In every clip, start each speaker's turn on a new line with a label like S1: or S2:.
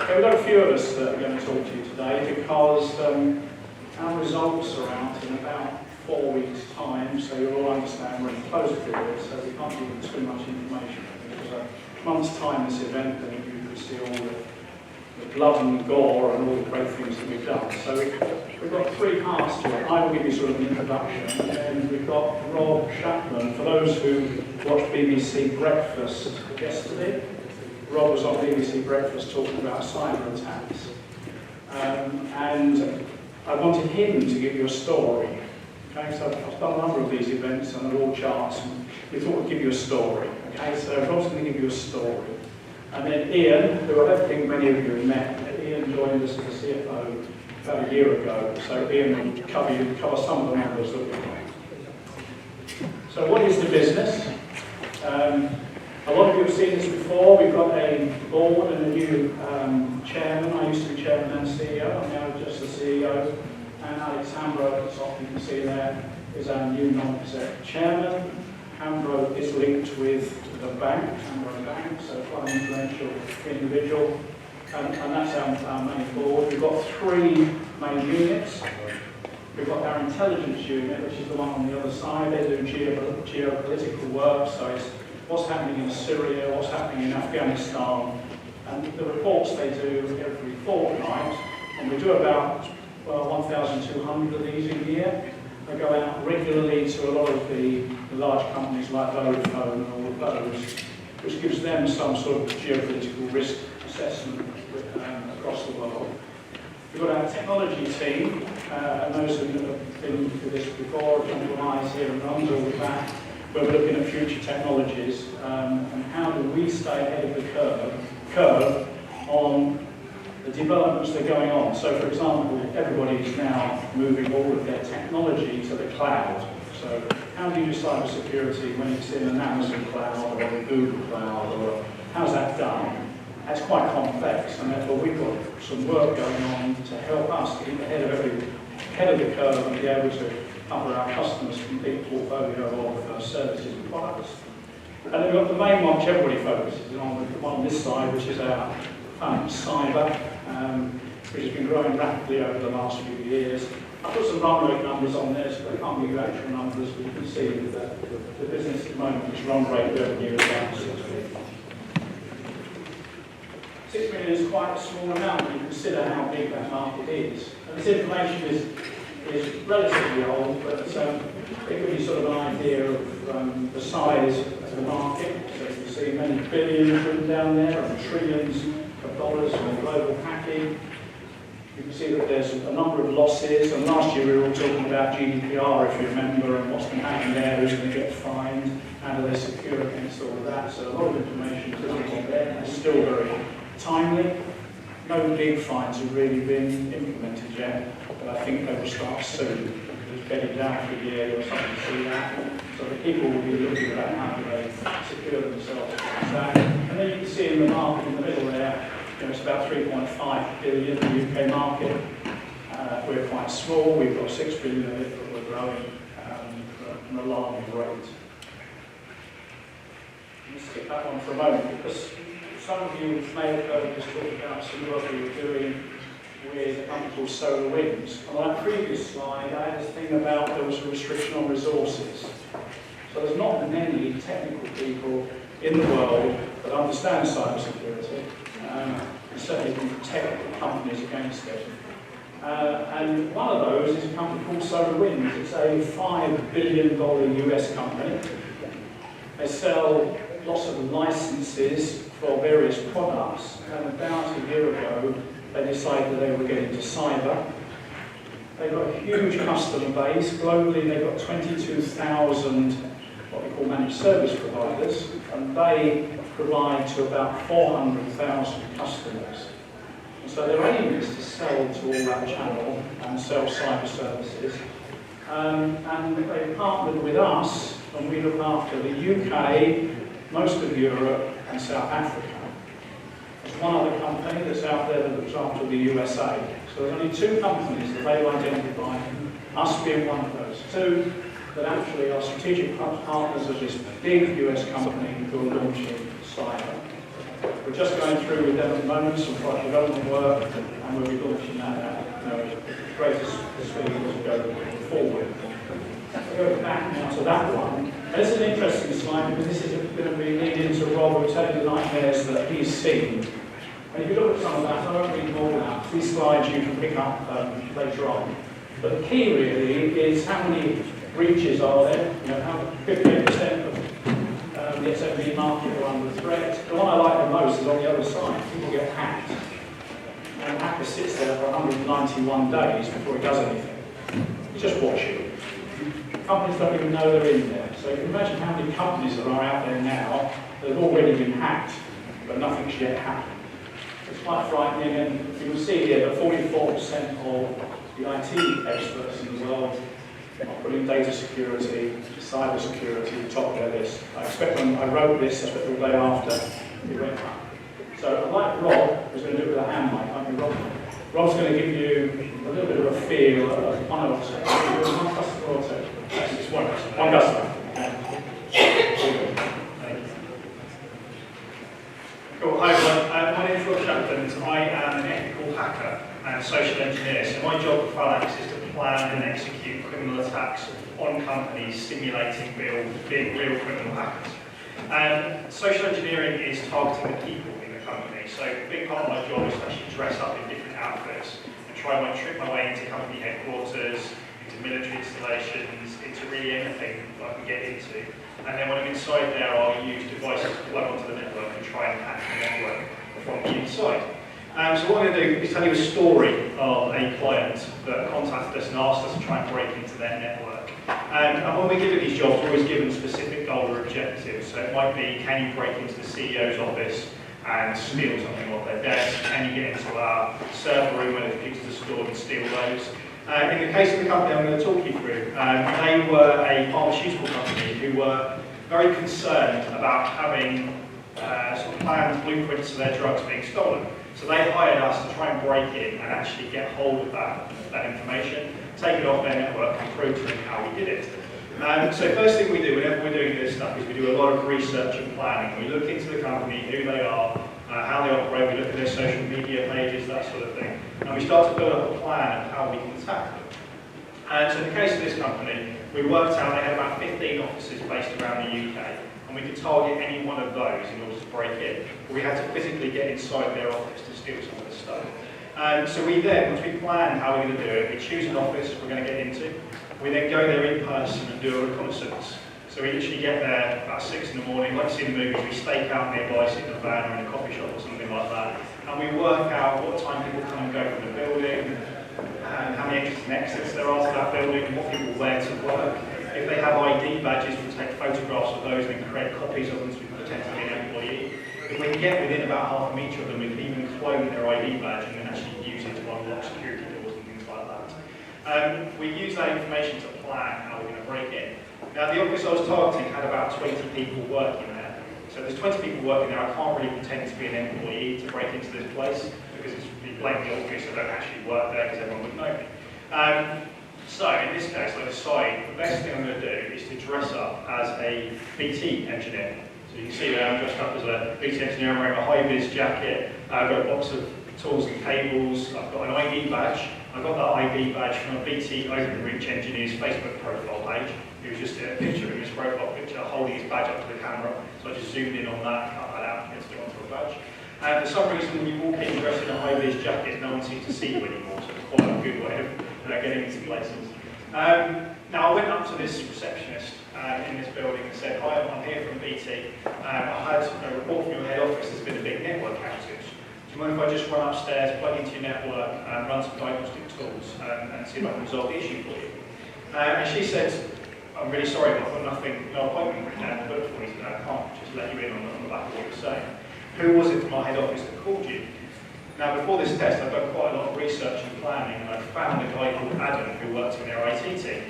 S1: Okay, we've got a few of us that are going to talk to you today because our results are out in about 4 weeks' time, so you'll all understand we're in close period, so we can't give you too much information. It was a month's time, this event, and you can see all the blood and gore and all the great things that we've done. So we've got 3 parts to it. I will give you sort of an introduction, and then we've got Rob Chapman. For those who watched BBC Breakfast yesterday, Rob was on BBC Breakfast talking about cyber attacks. And I wanted him to give you a story. Okay, so I've done a number of these events and they're all charts, and we thought we'd give you a story. Okay, so Rob's going to give you a story. And then Ian, who I don't think many of you have met, Ian joined us as a CFO about a year ago. So Ian will cover some of the numbers that we've got. So what is the business? A lot of you have seen this before. We've got a board and a new chairman. I used to be chairman and CEO. I'm now just the CEO. And Alex Hambro at the top, you can see there, is our new non-exec chairman. Hambro is linked with the bank, Hambro Bank, so quite an influential individual. And that's our main board. We've got 3 main units. We've got our intelligence unit, which is the one on the other side. They do geopolitical work, so it's what's happening in Syria, what's happening in Afghanistan, and the reports they do every fortnight, and we do about 1,200 of these a year. They go out regularly to a lot of the large companies like Vodafone and all of those, which gives them some sort of geopolitical risk assessment across the world. We've got our technology team, and those who have been through this before, John Wise here and runs all of that, where we're looking at future technologies and how do we stay ahead of the curve on the developments that are going on. So, for example, everybody is now moving all of their technology to the cloud. So, how do you do cyber security when it's in an Amazon cloud or a Google cloud, or how's that done? That's quite complex, and therefore we've got some work going on to help us keep ahead of the curve and be able to cover our customers' complete portfolio of services and products. And then we've got the main one which everybody focuses on, the one on this side, which is our Falanx cyber, which has been growing rapidly over the last few years. I put some run rate numbers on there, so I can't give you actual numbers, but you can see that the business at the moment, its run rate revenue is about 6 million. 6 million is quite a small amount when you consider how big that market is. And this information is relatively old, but it gives you sort of an idea of the size of the market. So you can see many billions written down there and trillions of dollars in the global hacking. You can see that there's a number of losses, and last year we were all talking about GDPR, if you remember, and what's going to happen there, who's going to get fined, how do they secure against all of that. So a lot of information is on there. It's still very timely. No big fines have really been implemented yet, but I think they will start soon. It's bedded down for a year or something to see that. So the people will be looking at how do they secure themselves against that. And then you can see in the market in the middle there, it's about 3.5 billion, the UK market. We're quite small, we've got 6 billion of it, but we're growing at an alarming rate. Let's skip that one for a moment, because some of you may have heard us talk about some work we were doing with a company called SolarWinds. And on that previous slide, I had this thing about there was a restriction on resources. So there's not many technical people in the world that understand cybersecurity, and certainly can protect companies against it. And one of those is a company called SolarWinds. It's a $5 billion US company. They sell lots of licenses for various products, and about a year ago they decided that they were getting into cyber. They've got a huge customer base. Globally they've got 22,000 what we call managed service providers, and they provide to about 400,000 customers. And so their aim is to sell to all that channel and sell cyber services. And they partnered with us, and we look after the UK, most of Europe and South Africa. There's one other company that's out there that looks after the USA. So there's only 2 companies that they've identified, us being one of those 2, that actually are strategic partners of this big US company who are launching cyber. We're just going through with them at the moment some product development work, and we'll be launching that at greatest speed as we go forward. We'll go back now to that one. This is an interesting slide because this is going to be leading into Rob who telling the nightmares that he's seen. And if you look at some of that, I won't read them all out. These slides you can pick up later on. But the key really is how many breaches are there. You know, how 58% of the SMB market are under threat. The one I like the most is on the other side. People get hacked. And a hacker sits there for 191 days before he does anything. He's just watching. Companies don't even know they're in there. So you can imagine how many companies there are out there now that have already been hacked, but nothing's yet happened. It's quite frightening, and you can see here that 44% of the IT experts in the world are putting data security, cyber security at the top of their list. I expect when I wrote this, I expect the day after it went up. So I like Rob, who's going to do it with a hand mic, aren't you, Rob? Rob's going to give you a little bit of a feel of one customer or two. It's one customer. One customer.
S2: Cool. Hi everyone. My name is Rob Shackland. I am an ethical hacker and social engineer. So my job at Falanx is to plan and execute criminal attacks on companies simulating being real criminal hackers. Social engineering is targeting the people in the company. So a big part of my job is to actually dress up in different outfits and trick my way into company headquarters, into military installations, into really anything I can get into. And then when I'm inside there, I'll use devices to plug onto the network and try and hack the network from the inside. So what I'm going to do is tell you a story of a client that contacted us and asked us to try and break into their network. And when we're given these jobs, we're always given specific goal or objectives. So it might be, can you break into the CEO's office and steal something off their desk? Can you get into our server room where the computers are stored and steal those? In the case of the company I'm going to talk you through, they were a pharmaceutical company who were very concerned about having sort of planned blueprints of their drugs being stolen. So they hired us to try and break in and actually get hold of that information, take it off their network and prove to them how we did it. So first thing we do whenever we're doing this stuff is we do a lot of research and planning. We look into the company, who they are, how they operate, we look at their social media pages, that sort of thing. And we start to build up a plan of how we can attack them. And so in the case of this company, we worked out they had about 15 offices based around the UK. And we could target any one of those in order to break in. But we had to physically get inside their office to steal some of the stuff. So we then, once we plan how we're going to do it, we choose an office we're going to get into. We then go there in person and do a reconnaissance. So we literally get there about 6 in the morning, like you see in the movies, we stake out nearby, sit in a van or in a coffee shop or something like that. And we work out what time people come and go from the building, and how many entrances and exits there are to that building, what people wear to work. If they have ID badges, we take photographs of those and create copies of them so we can pretend to be an employee. If we can get within about half a metre of them, we can even clone their ID badge and then actually use it to unlock security doors and things like that. We use that information to plan how we're going to break in. Now the office I was targeting had about 20 people working there. So if there's 20 people working there, I can't really pretend to be an employee to break into this place because it's blatantly obvious I don't actually work there because everyone would know me. So in this case, I decide the best thing I'm going to do is to dress up as a BT engineer. So you can see there I'm dressed up as a BT engineer, I'm wearing a high-vis jacket, I've got a box of tools and cables, I've got an ID badge. I got that ID badge from a BT OpenReach engineer's Facebook profile page. He was just a picture of his profile picture holding his badge up to the camera. So I just zoomed in on that, cut that out and stick onto a badge. And for some reason, when you walk in dressed in a high-vis jacket, no one seems to see you anymore, so it's quite a good way of getting into places. Now I went up to this receptionist in this building and said, hi, I'm here from BT. I had a report from your head office, there's been a big network outage. Do you mind if I just run upstairs, plug into your network, and run some diagnostic tools and see if I can resolve the issue for you? And she said, I'm really sorry, but I've got no appointment written down in the book for you, so I can't just let you in on the back of what you're saying. Who was it from our head office that called you? Now, before this test, I've done quite a lot of research and planning, and I found a guy called Adam who worked in their IT team.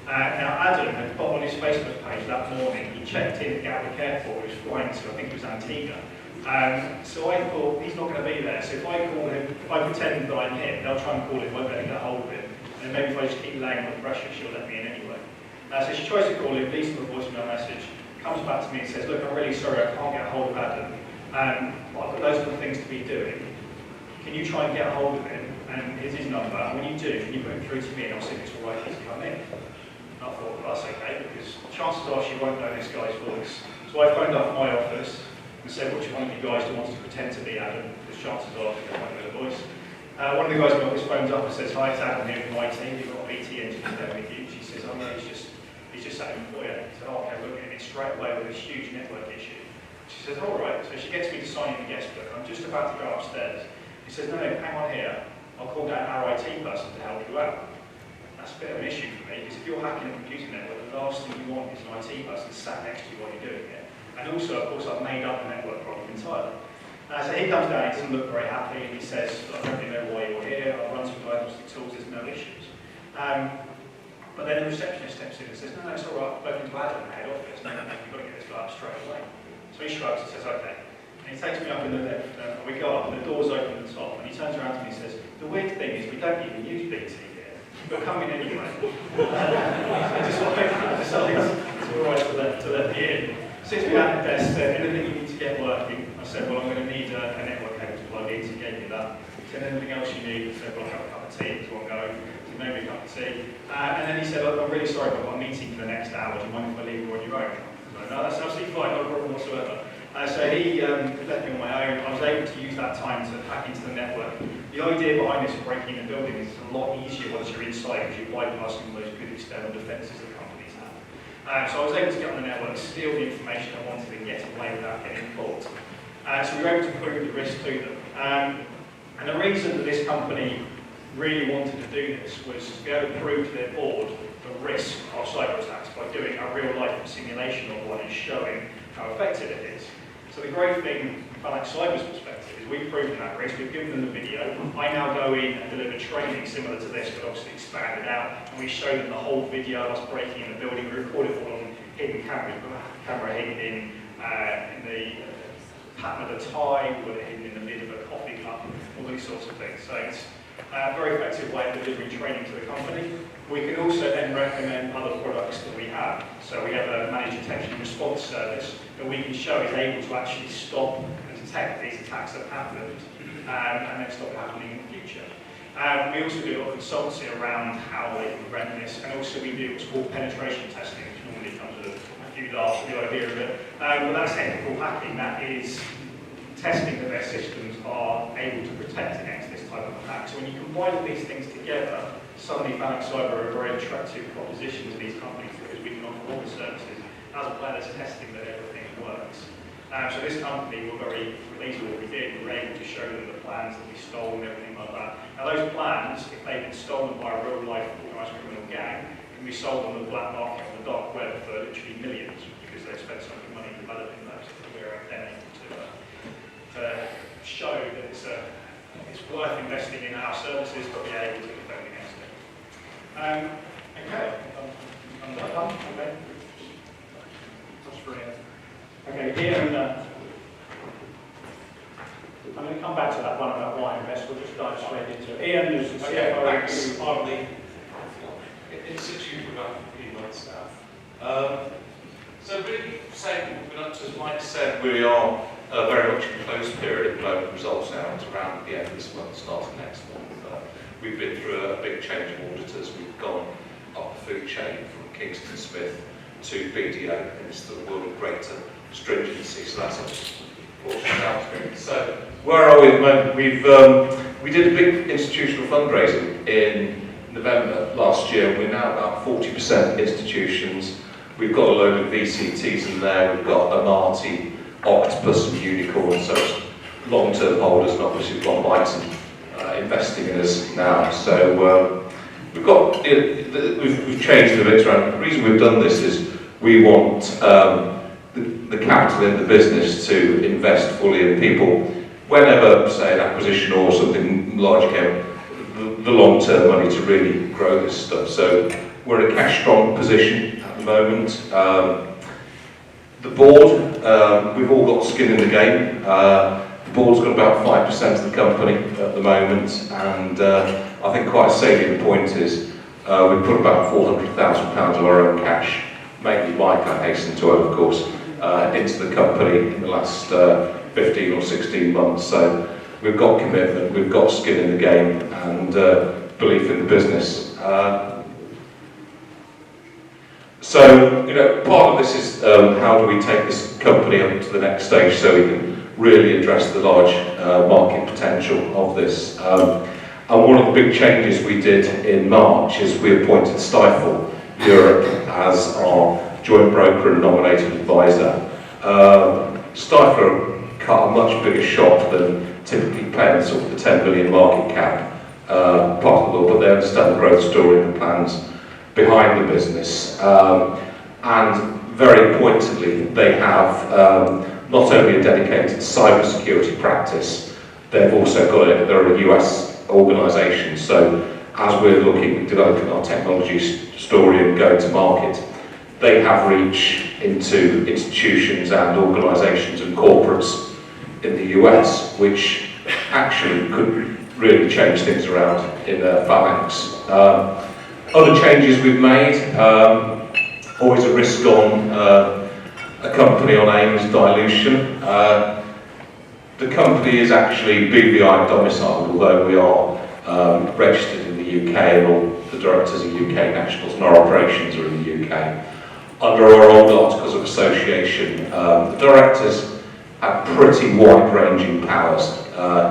S2: Now, Adam had put on his Facebook page that morning, he checked in at Gatwick Airport, he was flying to, I think it was Antigua. So I thought, he's not going to be there, so if I call him, if I pretend that I'm him, they'll try and call him, won't let me get hold of him, and then maybe if I just keep laying on the pressure, she'll let me in anyway. So she tries to call him, leaves him a voicemail message, comes back to me and says, look, I'm really sorry, I can't get hold of Adam. I've got loads of things to be doing. Can you try and get a hold of him? And here's his number. And when you do, can you put him through to me and I'll see if it's all right for you to come in? And I thought, well, that's okay, because chances are she won't know this guy's voice. So I phoned up my office and said, which one of you guys wants to pretend to be Adam? Because chances are they won't know the voice. One of the guys in my office phones up and says, hi, it's Adam here from my team. You've got a BT engineer there with you. She says, oh no, he's just sat in the foyer. I said, oh, okay, we're looking at it straight away with this huge network issue. She says, all right. So she gets me to sign in the guest book. I'm just about to go upstairs. He says, no, hang on here. I'll call down our IT person to help you out. That's a bit of an issue for me, because if you're hacking a computer network, the last thing you want is an IT person sat next to you while you're doing it. And also, of course, I've made up the network problem entirely. So he comes down, he doesn't look very happy, and he says, I don't really know why you're here, I'll run some diagnostic tools, there's no issues. But then the receptionist steps in and says, no, it's all right, I've spoken to Adam in the head office, no, you've got to get this guy up straight away. So he shrugs and says, okay. And he takes me up in the lift, and we go up, and the door's open at the top, and he turns around to me and says, the weird thing is we don't even use BT here, but come in anyway. I decided it's all right to let me in. Sits me at the desk, said, anything you need to get working? I said, well, I'm going to need a network cable to plug in, so he gave me that. He said, anything else you need? I said, well, I'll have a cup of tea, so I'll go. He made me a cup of tea. And then he said, look, I'm really sorry, but I've got a meeting for the next hour. Do you mind if I leave you on your own? I said, no, that's absolutely fine, no problem whatsoever. So he left me on my own. I was able to use that time to hack into the network. The idea behind this breaking the building is it's a lot easier once you're inside, because you're bypassing those good external defences that companies have. So I was able to get on the network, steal the information I wanted, and get away without getting caught. So we were able to prove the risk to them. And the reason that this company really wanted to do this was to be able to prove to their board the risk of cyber attacks by doing a real-life simulation of one and showing how effective it is. So the great thing from Falanx Cyber's perspective is we've proven that risk, we've given them the video. I now go in and deliver training similar to this, but obviously expanded out, and we show them the whole video of us breaking in the building. We record it all on hidden cameras. We've got a camera hidden in the pattern of the tie, we've got it hidden in the lid of a coffee cup, all these sorts of things. So it's a very effective way of delivering training to the company. We can also then recommend other products that we have. So we have a managed detection and response service that we can show is able to actually stop and detect these attacks that have happened and then stop it happening in the future. We also do a lot of consultancy around how they can prevent this, and also we do what's called penetration testing, which normally comes with a few laughs at the idea of it. But that's ethical hacking. That is testing that their systems are able to protect against this type of attack. So when you combine all these things together, suddenly Falanx Cyber are a very attractive proposition to these companies, because we can offer all the services as well as testing that everything works. So this company were very pleased with what we did. We were able to show them the plans that we stole and everything like that. Now those plans, if they've been stolen by a real-life organised criminal gang, can be sold on the black market on the dark web for literally millions, because they've spent so much money developing those. We're then able to show that it's worth investing in our services, but be able to defend against it. Okay, I'm done. Okay. That's brilliant. Okay, here I'm going to come back to that one about why invest. We'll just dive straight into it. Ian is the CFO.
S3: Thanks. I'm the Institute for about 15 months now. So really saying what we've been up to, as Mike said, we are very much in a closed period at the moment. Results now it's around the end of this month, starting next month. We've been through a big change of auditors. We've gone up the food chain from Kingston Smith to BDO into the world of greater stringency. So that's a So where are we at the moment? We did a big institutional fundraising in November last year. We're now about 40% institutions. We've got a load of VCTs in there. We've got Amati, Octopus, and Unicorn. So long-term holders, and obviously Von Bison investing in us now. So we've got we've changed the bits around. The reason we've done this is we want the capital in the business to invest fully in people. Whenever, say, an acquisition or something large came, the long-term money to really grow this stuff. So we're in a cash-strong position at the moment. The board, we've all got skin in the game. The board's got about 5% of the company at the moment, and I think quite a salient point is we've put about £400,000 of our own cash, mainly Mike, I hasten to add, of course, into the company in the last 15 or 16 months. So we've got commitment, we've got skin in the game, and belief in the business. So, you know, part of this is how do we take this company up to the next stage so we can really address the large market potential of this. And one of the big changes we did in March is we appointed Stifel Europe as our joint broker and nominated advisor. Stifel cut a much bigger shot than typically playing sort of the 10 billion market cap part of the world, but they understand the growth story and the plans behind the business. And very pointedly, they have not only a dedicated cybersecurity practice, they've also got they're a US organisation. So as we're looking at developing our technology story and going to market, they have reach into institutions and organisations and corporates in the US, which actually could really change things around in Falanx. Other changes we've made, always a risk on a company on AIM's dilution. The company is actually BVI domiciled, although we are registered in the UK and all the directors are UK nationals and our operations are in the UK. Under our old articles of association, the directors have pretty wide-ranging powers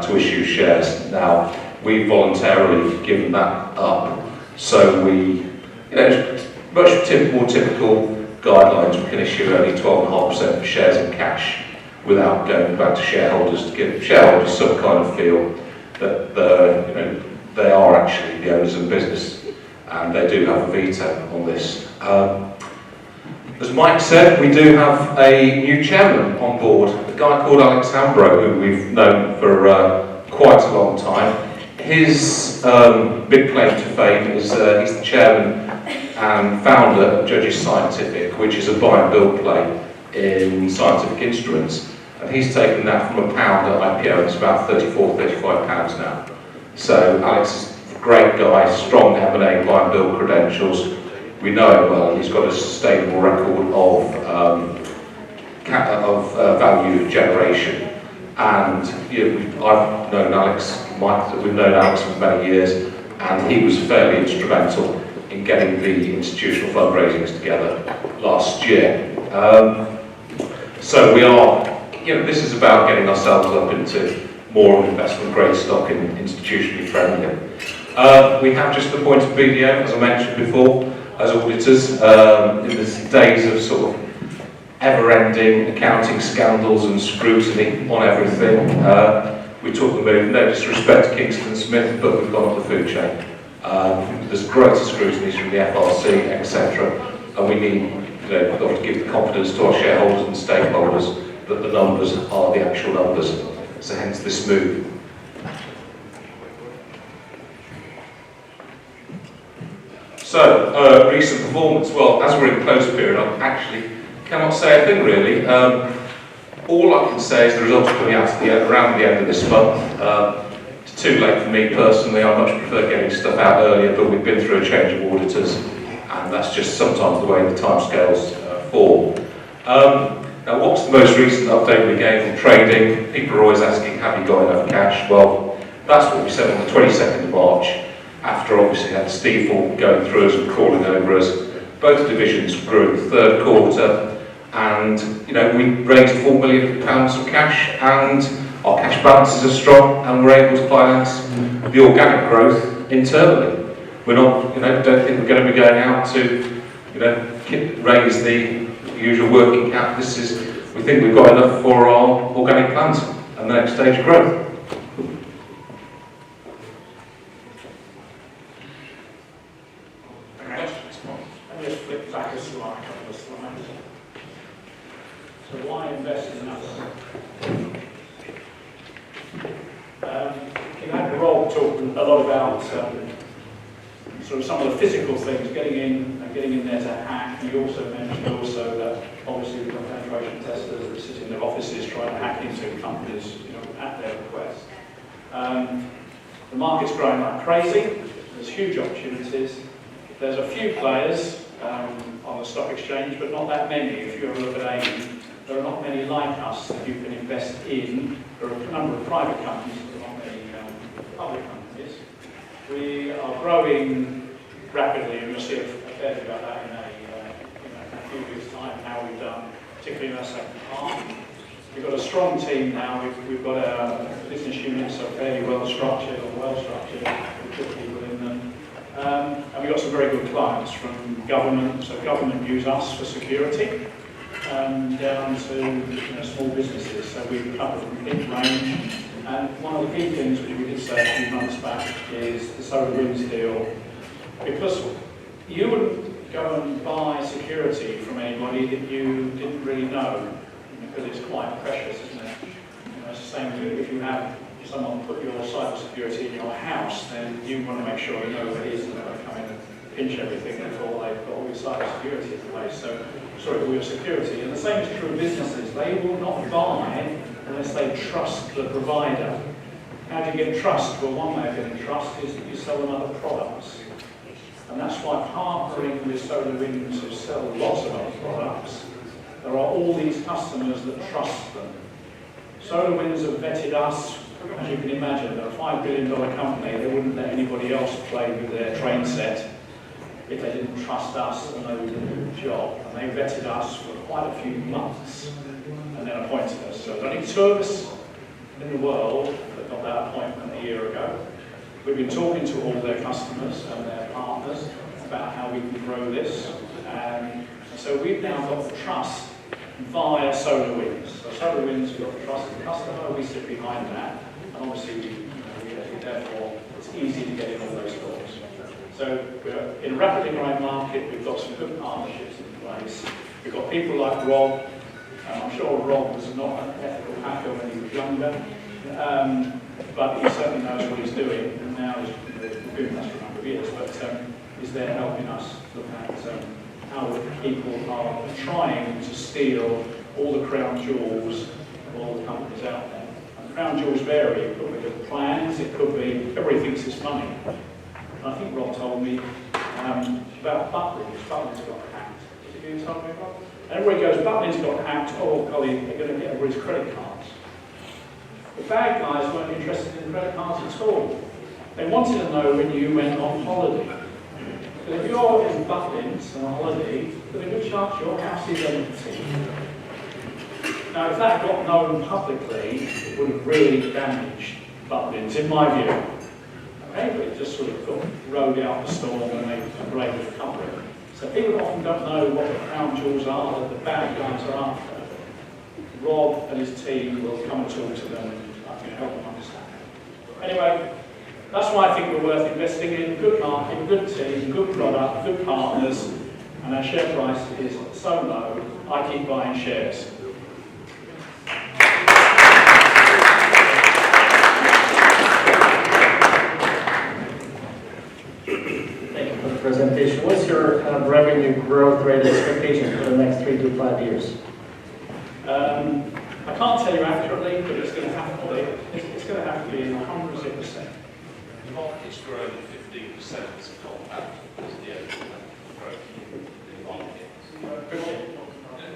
S3: to issue shares. Now, we've voluntarily given that up, so we, you know, much more typical guidelines, we can issue only 12.5% of shares in cash without going back to shareholders to give shareholders some kind of feel that you know, they are actually the owners of the business and they do have a veto on this. As Mike said, we do have a new chairman on board, a guy called Alex Hambro, who we've known for quite a long time. His big claim to fame is he's the chairman and founder of Judges Scientific, which is a buy and build play in scientific instruments. And he's taken that from £1 at IPO, it's about £34–35 now. So Alex is a great guy, strong M&A buy and build credentials. We know him well, he's got a sustainable record of value generation. And you know, I've known Alex, we've known Alex for many years, and he was fairly instrumental in getting the institutional fundraisings together last year. So we are, you know, this is about getting ourselves up into more investment grade stock and institutionally friendly. We have just appointed BDO, as I mentioned before, as auditors. In the days of sort of ever-ending accounting scandals and scrutiny on everything, we took the move, no disrespect to Kingston Smith, but we've gone up the food chain. There's greater scrutiny from the FRC, etc. And we need, you know, to give the confidence to our shareholders and stakeholders that the numbers are the actual numbers. So hence this move. So, recent performance. Well, as we're in close period, I actually cannot say a thing really. All I can say is the results are coming out around the end of this month. It's too late for me personally. I much prefer getting stuff out earlier, but we've been through a change of auditors, and that's just sometimes the way the timescales fall. Now, what's the most recent update we gave on trading? People are always asking, have you got enough cash? Well, that's what we said on the 22nd of March, after obviously had Stifel going through us and crawling over us. Both divisions grew in the third quarter, and you know, we raised £4 million of cash, and our cash balances are strong, and we're able to finance the organic growth internally. We're not, you know, don't think we're going to be going out to, you know, raise the usual working cap. This is, we think we've got enough for our organic plans and the next stage of growth.
S1: Let me just flip back a slide, a couple of slides. So why invest in us? You had Rob talking a lot about sort of some of the physical things, getting in there to hack. You also mentioned that obviously we've got penetration testers that sit in their offices trying to hack into companies, you know, at their request. The market's growing like crazy. There's huge opportunities. There's a few players on the stock exchange, but not that many. If you ever look at AIM, there are not many like us that you can invest in. There are a number of private companies, but not many public companies. We are growing rapidly, and you'll see a fair bit about that in a few weeks' time, how we've done, particularly in our second half. We've got a strong team now. We've got our business units are fairly well structured, with good people in them. And we've got some very good clients from government. So government use us for security, down to small businesses. So we've covered a complete range. And one of the key things which we did say a few months back is the SolarWinds deal. Because you wouldn't go and buy security from anybody that you didn't really know, because it's quite precious, isn't it? It's the same if you have someone put your cyber security in your house, then you want to make sure you know where it is and they're going to come in and pinch everything before they've got all your cyber security in place. All your security. And the same is true of businesses. They will not buy unless they trust the provider. How do you get trust? Well, one way of getting trust is that you sell them other products. And that's why partnering with SolarWinds, who sell lots of other products, there are all these customers that trust them. SolarWinds have vetted us. As you can imagine, they're a $5 billion company. They wouldn't let anybody else play with their train set if they didn't trust us and know we did a good job. And they vetted us for quite a few months and then appointed us. So there's only 2 of us in the world that got that appointment a year ago. We've been talking to all their customers and their partners about how we can grow this. And so we've now got the trust via SolarWinds. So SolarWinds, we've got the trust of the customer, we sit behind that. And obviously, therefore, it's easy to get in all those doors. So we're in a rapidly growing market. We've got some good partnerships in place. We've got people like Rob. I'm sure Rob was not an ethical hacker when he was younger, but he certainly knows what he's doing. And now he's been doing that for a number of years, but he's there helping us look at how people are trying to steal all the crown jewels of all the companies out there. And the crown jewels vary. It could be the plans, it could be everybody thinks it's money. And I think Rob told me about Butlins. Butlins got hacked. Did you tell me, Rob? And everybody goes, Butlins got hacked, oh golly, they're going to get everybody's credit cards. The bad guys weren't interested in credit cards at all. They wanted to know when you went on holiday. But if you're in Butlins on a holiday, there's a good chance your house is empty. Now, if that got known publicly, it would have really damaged Butlins, in my view. Okay, but it just sort of rode out the storm and they were able to cover it. So people often don't know what the crown jewels are that the bad guys are after. Rob and his team will come and talk to them and help them understand. Anyway, that's why I think we're worth investing in. Good market, good team, good product, good partners, and our share price is so low, I keep buying shares.
S4: Thank you for the presentation. What's your kind of revenue growth rate expectation for the next 3 to 5 years?
S1: I can't tell you accurately, but it's going to have to be. It's going to have to be in hundreds of percent.
S3: The market's grown 15% as a compound, is the overall growth in the market.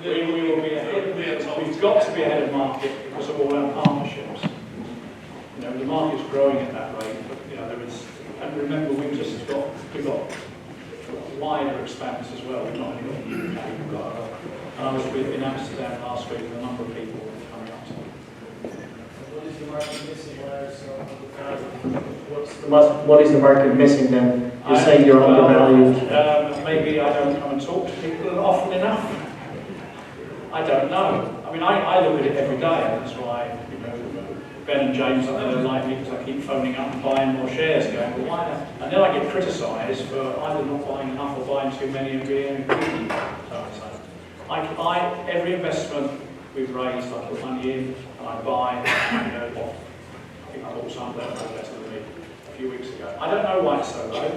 S1: We will be ahead. We've got to be ahead of market because of all our partnerships. The market's growing at that rate, but there is. And remember, we've got a wider expanse as well. We've not only got the UK, we've got. And I was in Amsterdam last week, and a number of people were coming up to me.
S4: What is the market missing? What is the market missing then? You're saying you're undervalued.
S1: Maybe I don't come and talk to people often enough. I don't know. I mean, I look at it every day, and that's why Ben and James up there like me because I keep phoning up and buying more shares, going, well, why not? And then I get criticised for either not buying enough or buying too many and being greedy. Every investment we've raised, I put money in and I buy. I think I bought some better than me a few weeks ago. I don't know why it's so low.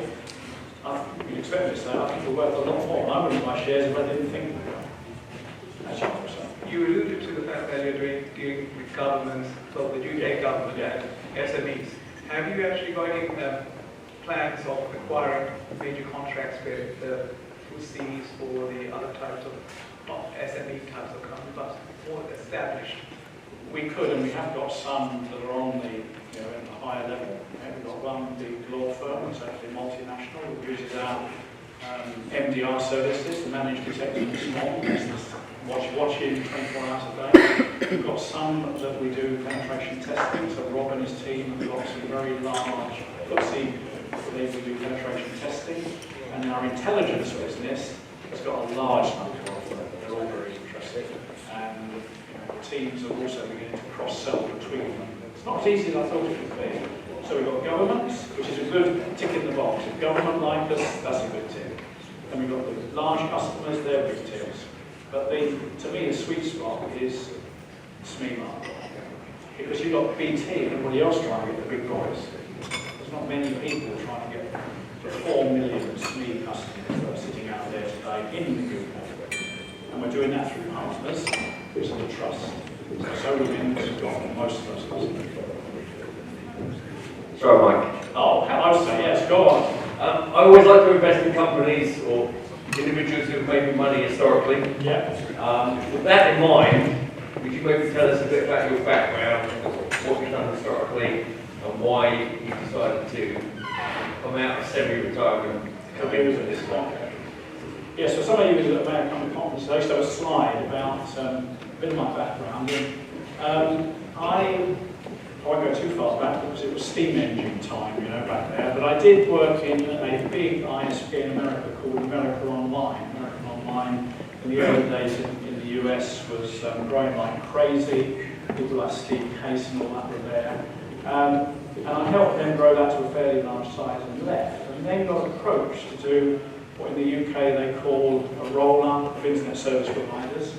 S1: You'd expect me to say I think we're worth a lot more. I wouldn't buy shares if I didn't think that's what I'm saying.
S5: You alluded to the fact that you're dealing with governments, so the UK government and SMEs. Have you actually got any plans of acquiring major contracts with the food seas or the other types of SME types of companies, but more established?
S1: We could, and we have got some that are on the, in the higher level. We've got one big law firm, it's actually multinational, that uses our MDR services to manage, detect and respond. Watching 24 hours a day. We've got some that we do penetration testing, so Rob and his team have got some very large FTSE, they do penetration testing, and our intelligence business has got a large number of them. They're all very interesting, and the teams are also beginning to cross-sell between them. It's not as easy as I thought it would be. So we've got governments, which is a good tick in the box. If government like us, that's a good tick. And we've got the large customers, they're big ticks. But to me, the sweet spot is SME market. Because you've got BT and everybody else trying to get the big boys. There's not many people trying to get the 4 million SME customers that are sitting out there today in the UK. And we're doing that through partners, which we trust. So we've got most of those customers.
S6: Sorry, Mike.
S1: Oh, hello, sir. Yes, go on.
S6: I always like to invest in companies or individuals who have made me money historically.
S1: Yeah.
S6: With that in mind, would you maybe tell us a bit about your background, what you've done historically, and why you decided to come out of semi-retirement?
S1: Yes, for some of you that may have come to conferences, I used to have a slide about a bit of my background. I won't go too far back because it was steam engine time, back there. But I did work in a big ISP in America called America Online. America Online in the early days in the US was growing like crazy. People like Steve Case and all that were there. And I helped them grow that to a fairly large size and left. And then got approached to do what in the UK they call a roll-up of internet service providers.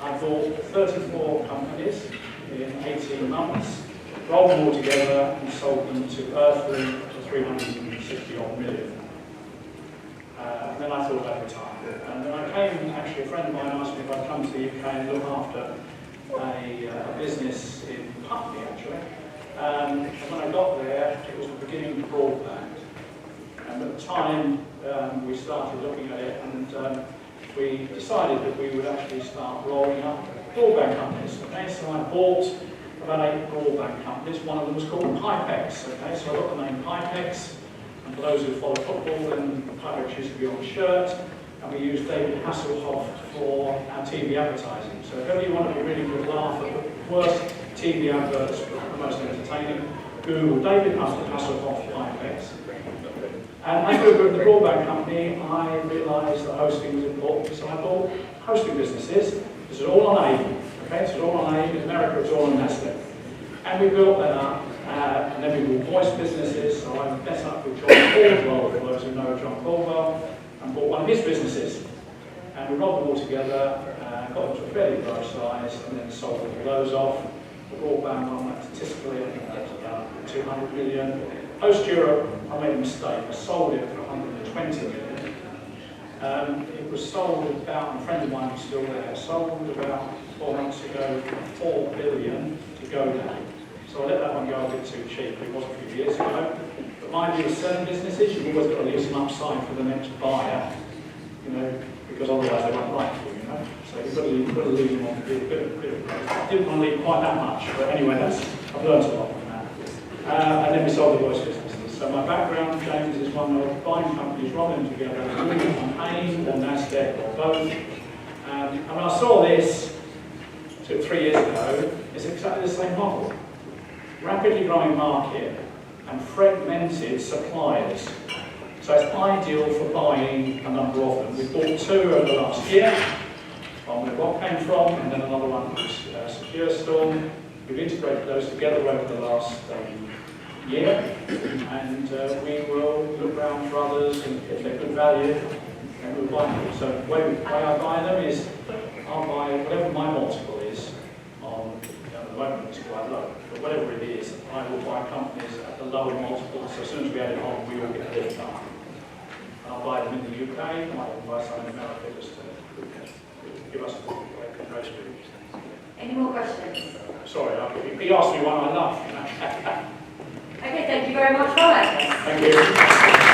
S1: I bought 34 companies in 18 months, rolled them all together and sold them to Earthlink for 360 odd million. And then I thought I'd retire. And then I came, actually a friend of mine asked me if I'd come to the UK and look after a business in Putney actually. And when I got there, it was the beginning of broadband. And at the time, we started looking at it and we decided that we would actually start rolling up broadband companies. Okay, so I bought about 8 broadband companies. One of them was called Pipex. Okay, so I got the name Pipex. And for those who follow football, then Pipex used to be on the shirt. And we used David Hasselhoff for our TV advertising. So if ever you want to be really good laugh at the worst TV adverts, but the most entertaining, Google David Hasselhoff Pipex. And as we were in the broadband company, I realised that hosting was important, so I bought hosting businesses. This is all on AIM, okay? This is all on AIM. In America, it's all on Nasdaq. And we built that up, and then we bought voice businesses. So I met up with John Caldwell, for those who know John Caldwell, and bought one of his businesses. And we rolled them all together, got them to a fairly large size, and then sold all those off. The broadband one went statistically, I think that was about 200 million. Post Europe, I made a mistake. I sold it for 120 million. It was sold about, and a friend of mine was still there, sold about 4 months ago for 4 billion to GoDaddy. So I let that one go a bit too cheap. It was a few years ago. But mind you, with certain businesses, you've always got to leave some upside for the next buyer, because otherwise they won't like you, So you've got to leave them on a bit of growth. I didn't want to leave quite that much, but anyway, I've learned a lot from that. And then we sold the voice businesses. So my background, James, is one of buying companies, rolling them together, doing it on AIM or Nasdaq or both. And when I saw this 3 years ago, it's exactly the same model. Rapidly growing market and fragmented suppliers. So it's ideal for buying a number of them. We bought 2 over the last year, one where Rob came from, and then another one was Secure Storm. We've integrated those together over the last year, and we will look around for others, and if they're good value, then we'll buy them. So the way I buy them is, I'll buy whatever my multiple is on, at the moment it's quite low, but whatever it is, I will buy companies at the lower multiple, so as soon as we add it on, we all get a lift up. I'll buy them in the UK, I will buy some in America just to give us a good way to do.
S7: Any more questions?
S1: Sorry, he asked me one I love.
S7: Okay, thank you very much, Falanx.
S1: Thank you.